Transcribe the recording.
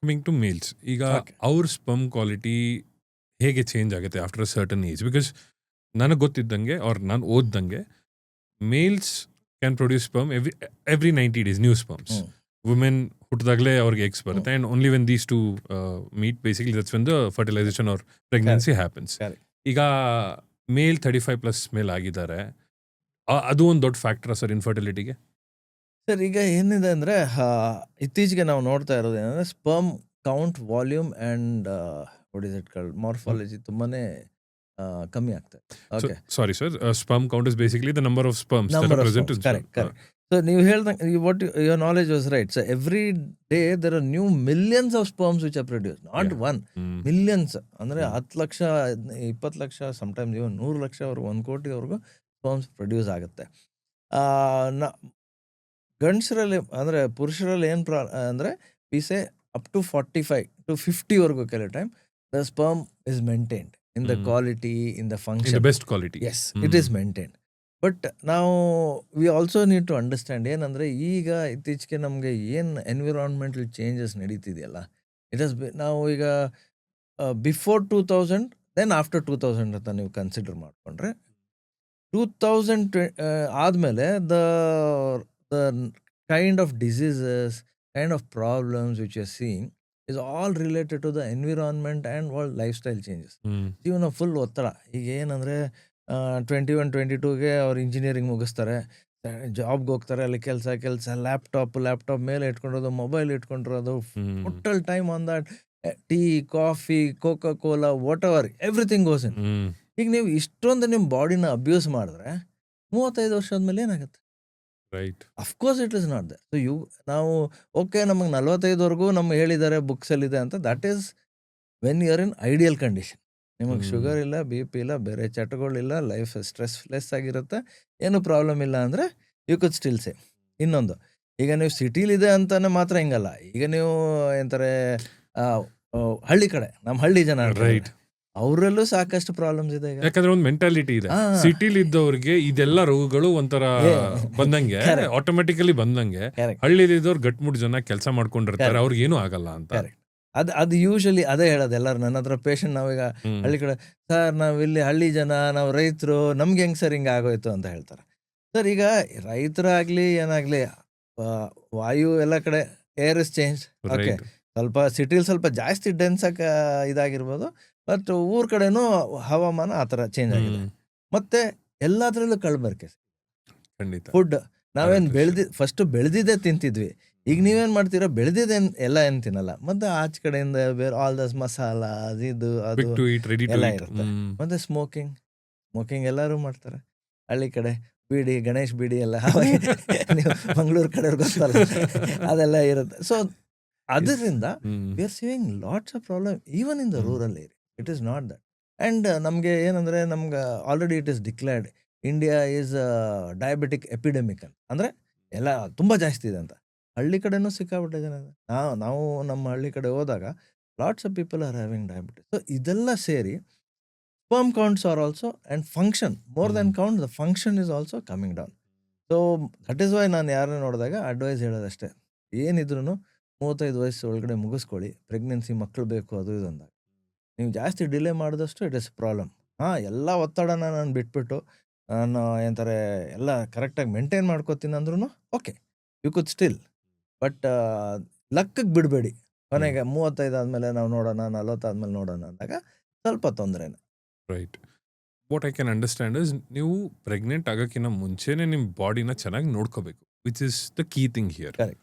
Coming to males, ಈಗ Okay. ಅವ್ರ sperm quality ಹೇಗೆ ಚೇಂಜ್ ಆಗುತ್ತೆ after a certain age? Because ನನಗೆ ಗೊತ್ತಿದ್ದಂಗೆ ಅವ್ರ ನಾನು ಓದ್ದಂಗೆ males can produce sperm every 90 days, new sperms. Hmm. Women ಹುಟ್ಟಿದಾಗಲೇ ಅವ್ರಿಗೆ ಎಗ್ಸ್ ಬರುತ್ತೆ, and only when these two meet basically that's when the fertilization or pregnancy happens. Correct. ಈಗ ಮೇಲ್ 35+ ಮೇಲೆ ಆಗಿದ್ದಾರೆ, ಅದು ಒಂದು ದೊಡ್ಡ ಫ್ಯಾಕ್ಟರ್ ಸರ್ ಇನ್ಫರ್ಟಿಲಿಟಿಗೆ? ಸರ್, ಈಗ ಏನಿದೆ ಅಂದರೆ ಇತ್ತೀಚೆಗೆ ನಾವು ನೋಡ್ತಾ ಇರೋದು ಏನಂದರೆ sperm count, volume and what is it called morphology ತುಂಬಾನೇ ಕಮ್ಮಿ ಆಗ್ತದೆ. Okay, sorry sir, sperm count is basically the number of sperms that number are of present in correct sperm. Correct. So ನೀವು ಹೇಳ್ದಂಗೆ what your knowledge was right. So every day there are new millions of sperms which are produce, not one, millions. ಅಂದರೆ 10 lakh, 20 lakh, sometimes even 100 ಲಕ್ಷವರೆಗೂ, 1 ಕೋಟಿವರೆಗೂ sperms produce ಆಗುತ್ತೆ. ಗಂಡಸರಲ್ಲಿ ಅಂದರೆ ಪುರುಷರಲ್ಲಿ ಏನು ಅಂದರೆ we say up to 45 to 50ವರೆಗೂ ಕೆಲವು time the sperm is maintained in the quality, in the In the function. best quality. Yes, it is maintained. But ನಾವು we also need to understand ಏನಂದರೆ ಈಗ ಇತ್ತೀಚೆಗೆ ನಮಗೆ ಏನು ಎನ್ವಿರಾನ್ಮೆಂಟಲ್ ಚೇಂಜಸ್ ನಡೀತಿದೆಯಲ್ಲ, ಇಟ್ ಹಸ್ ನಾವು ಈಗ ಬಿಫೋರ್ 2000 ದೆನ್ ಆಫ್ಟರ್ 2000 ಅಂತ ನೀವು ಕನ್ಸಿಡರ್ ಮಾಡಿಕೊಂಡ್ರೆ 2000 ಆದಮೇಲೆ the kind of diseases, kind of problems which are seeing is all related to the environment and world lifestyle changes. ಜೀವನ ಫುಲ್ ಒತ್ತಡ. ಈಗ ಏನಂದರೆ 21, 22ಗೆ ಅವ್ರು ಇಂಜಿನಿಯರಿಂಗ್ ಮುಗಿಸ್ತಾರೆ, ಜಾಬ್ಗೆ ಹೋಗ್ತಾರೆ, ಅಲ್ಲಿ ಕೆಲಸ, ಲ್ಯಾಪ್ಟಾಪ್ ಮೇಲೆ ಇಟ್ಕೊಂಡಿರೋದು, ಮೊಬೈಲ್ ಇಟ್ಕೊಂಡಿರೋದು, total time on that, tea, coffee, Coca Cola, whatever, everything goes in. ಈಗ ನೀವು ಇಷ್ಟೊಂದು ನಿಮ್ಮ ಬಾಡಿನ ಅಬ್ಯೂಸ್ ಮಾಡಿದ್ರೆ 35 ವರ್ಷ ಆದ್ಮೇಲೆ ಏನಾಗುತ್ತೆ? Right. Of course it is not there. So ನಾವು ಓಕೆ, ನಮಗೆ 45ವರೆಗೂ ನಮ್ಗೆ ಹೇಳಿದ್ದಾರೆ ಬುಕ್ಸಲ್ಲಿದೆ ಅಂತ, that is when you are in ideal condition. ನಿಮಗೆ ಶುಗರ್ ಇಲ್ಲ, ಬಿ ಪಿ ಇಲ್ಲ, ಬೇರೆ ಚಟಗಳಿಲ್ಲ, ಲೈಫ್ ಸ್ಟ್ರೆಸ್ಲೆಸ್ ಆಗಿರುತ್ತೆ, ಏನು ಪ್ರಾಬ್ಲಮ್ ಇಲ್ಲ ಅಂದರೆ ಯು ಕುಡ್ ಸ್ಟಿಲ್ ಸೇ. ಇನ್ನೊಂದು, ಈಗ ನೀವು ಸಿಟಿಲಿದೆ ಅಂತಾನೆ ಮಾತ್ರ ಹಿಂಗಲ್ಲ. ಈಗ ನೀವು ಎಂತಾರೆ ಹಳ್ಳಿ ಕಡೆ, ನಮ್ಮ ಹಳ್ಳಿ ಜನ ರೈಟ್, ಅವರಲ್ಲೂ ಸಾಕಷ್ಟು ಪ್ರಾಬ್ಲಮ್ಸ್ ಇದೆ. ಈಗ ಯಾಕಂದ್ರೆ ಒಂದು ಮೆಂಟಾಲಿಟಿ ಇದೆ, ಸಿಟಿಲಿ ಇದ್ದವ್ರಿಗೆ ಇದೆಲ್ಲ ರೋಗಗಳು ಒಂಥರ ಬಂದಂಗೆ, ಆಟೋಮೆಟಿಕಲಿ ಬಂದಂಗೆ. ಹಳ್ಳಿಲಿ ಇದ್ದವ್ರು ಗಟ್ಮುಟ್ ಜನ ಕೆಲಸ ಮಾಡ್ಕೊಂಡಿರ್ತಾರೆ, ಅವ್ರಿಗೆ ಏನೂ ಆಗಲ್ಲ ಅಂತ. ಕರೆಕ್ಟ್. ಅದು ಯೂಶಲಿ ಅದೇ ಹೇಳೋದು ಎಲ್ಲರೂ ನನ್ನ ಹತ್ರ ಪೇಷಂಟ್. ನಾವೀಗ ಹಳ್ಳಿ ಕಡೆ, ಸರ್ ನಾವಿಲ್ಲಿ ಹಳ್ಳಿ ಜನ, ನಾವು ರೈತರು, ನಮ್ಗೆ ಹೆಂಗೆ ಸರ್ ಹಿಂಗೆ ಆಗೋಯ್ತು ಅಂತ ಹೇಳ್ತಾರೆ. ಸರ್, ಈಗ ರೈತರಾಗಲಿ ಏನಾಗಲಿ, ವಾಯು ಎಲ್ಲ ಕಡೆ ಏರ್ ಇಸ್ ಚೇಂಜ್. ಓಕೆ, ಸ್ವಲ್ಪ ಸಿಟಿಲಿ ಸ್ವಲ್ಪ ಜಾಸ್ತಿ ಡೆನ್ಸಾಗಿ ಇದಾಗಿರ್ಬೋದು, ಬಟ್ ಊರ ಕಡೆನೂ ಹವಾಮಾನ ಆ ಥರ ಚೇಂಜ್ ಆಗಿದೆ. ಮತ್ತು ಎಲ್ಲದರಲ್ಲೂ ಕಳ್ಬರ್ಕೆ. ಫುಡ್ ನಾವೇನು ಫಸ್ಟು ಬೆಳೆದಿದ್ದೇ ತಿಂತಿದ್ವಿ. ಈಗ ನೀವೇನು ಮಾಡ್ತೀರಾ, ಬೆಳೆದಿದ್ದೇನು ಎಲ್ಲ ಏನು ತಿನ್ನಲ್ಲ, ಮತ್ತು ಆಚೆ ಕಡೆಯಿಂದ ಬೇರೆ ಆಲ್ ದಸ್ ಮಸಾಲ, ಇದು ಅದು ಎಲ್ಲ ಇರುತ್ತೆ. ಮತ್ತು ಸ್ಮೋಕಿಂಗ್ ಎಲ್ಲರೂ ಮಾಡ್ತಾರೆ ಹಳ್ಳಿ ಕಡೆ. ಬೀಡಿ, ಗಣೇಶ್ ಬೀಡಿ ಎಲ್ಲ ನೀವು ಮಂಗಳೂರು ಕಡೆ ಗೊತ್ತಲ್ಲ, ಅದೆಲ್ಲ ಇರುತ್ತೆ. ಸೊ ಅದರಿಂದ we are seeing lots of problem even in the rural area. It is not that. And ನಮಗೆ ಏನಂದರೆ, ನಮ್ಗೆ already it is declared India is diabetic epidemic ಅಂತ. ಅಂದರೆ ಎಲ್ಲ ತುಂಬ ಜಾಸ್ತಿ ಇದೆ ಅಂತ. ಹಳ್ಳಿ ಕಡೆನೂ ಸಿಕ್ಕಾಬಿಟ್ಟೆ ಜನ ಇದೆ. ನಾವು ನಮ್ಮ ಹಳ್ಳಿ ಕಡೆ ಹೋದಾಗ lots of people are having diabetes. So ಇದೆಲ್ಲ ಸೇರಿ sperm counts are also and function more than count, the function is also coming down. So that is why ನಾನು ಯಾರನ್ನ ನೋಡಿದಾಗ ಅಡ್ವೈಸ್ ಹೇಳೋದಷ್ಟೇ, ಏನಿದ್ರು 35 ವಯಸ್ಸು ಒಳಗಡೆ ಮುಗಿಸ್ಕೊಳ್ಳಿ. ಪ್ರೆಗ್ನೆನ್ಸಿ, ಮಕ್ಕಳು ಬೇಕು, ಅದು ಇದು ಅಂದಾಗ ನೀವು ಜಾಸ್ತಿ ಡಿಲೇ ಮಾಡಿದಷ್ಟು ಇಟ್ ಇಸ್ ಪ್ರಾಬ್ಲಮ್. ಎಲ್ಲ ಒತ್ತಡನ ನಾನು ಬಿಟ್ಬಿಟ್ಟು ನಾನು ಏನಂತಾರೆ ಎಲ್ಲ ಕರೆಕ್ಟಾಗಿ ಮೇಂಟೈನ್ ಮಾಡ್ಕೋತೀನಿ ಅಂದ್ರೂ okay, you could still. But ಲಕ್ಕಕ್ಕೆ ಬಿಡಬೇಡಿ. ಕೊನೆಗೆ 35 ಆದಮೇಲೆ ನಾವು ನೋಡೋಣ, 40 ಆದಮೇಲೆ ನೋಡೋಣ ಅಂದಾಗ ಸ್ವಲ್ಪ ತೊಂದರೆನೇ. Right. What I can understand is, ನೀವು ಪ್ರೆಗ್ನೆಂಟ್ ಆಗೋಕ್ಕಿಂತ ಮುಂಚೆನೇ ನಿಮ್ಮ ಬಾಡಿನ ಚೆನ್ನಾಗಿ ನೋಡ್ಕೋಬೇಕು, which is the key thing here. Correct.